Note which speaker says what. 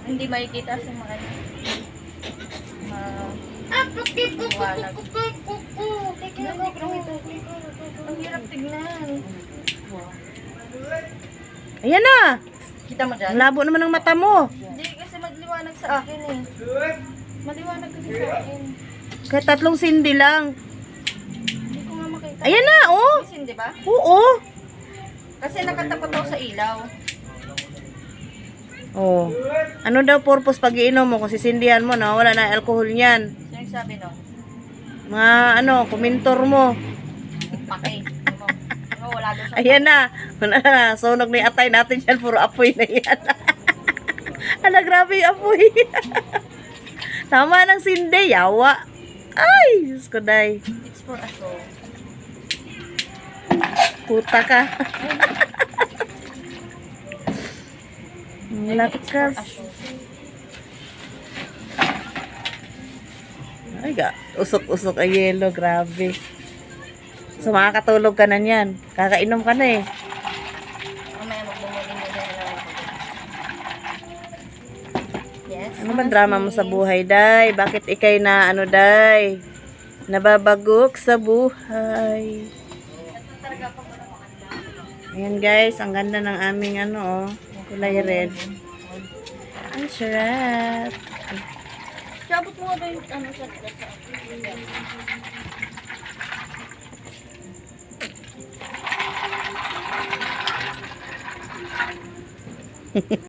Speaker 1: Hindi makikita sa mga walag. Ang hirap tignan.
Speaker 2: Ayan na.
Speaker 1: Kita mo dyan?
Speaker 2: Ang labo naman ng mata mo.
Speaker 1: Hindi kasi maliwanag sa akin eh. Maliwanag kasi sa akin.
Speaker 2: Kaya 3 sindi lang.
Speaker 1: Hindi ko nga makita.
Speaker 2: Ayan na, oh.
Speaker 1: Isin, di ba?
Speaker 2: Oo.
Speaker 1: Kasi nakatapat ako sa ilaw.
Speaker 2: Oh. Ano daw purpose pag iinom mo kung sisindihan mo na wala na alcohol niyan?
Speaker 1: Sino yung sabi no?
Speaker 2: Mga kumentor mo.
Speaker 1: Pake. Wala daw siya.
Speaker 2: Ayan na. Wala na. Sunog ni atay natin yan. Puro apoy na yan. Ala, grabe yung apoy. Tama ng sindi. Yawa. Ay, Diyos ko, day.
Speaker 1: It's for a show.
Speaker 2: Puta ka.
Speaker 1: It's for
Speaker 2: Lakas.
Speaker 1: a show.
Speaker 2: Ay, usok-usok ang yelo. Grabe. So, makakatulog ka na niyan. Kakainom ka na eh.
Speaker 1: Mamaya magbumuli mo din lang ako. Yes.
Speaker 2: Ano ba drama mo sa buhay, day? Bakit ikay na, day? Nababagok sa buhay. Ayan guys, ang ganda ng aming kulay red. Ang sarap.
Speaker 1: Sabot mo ba yung sa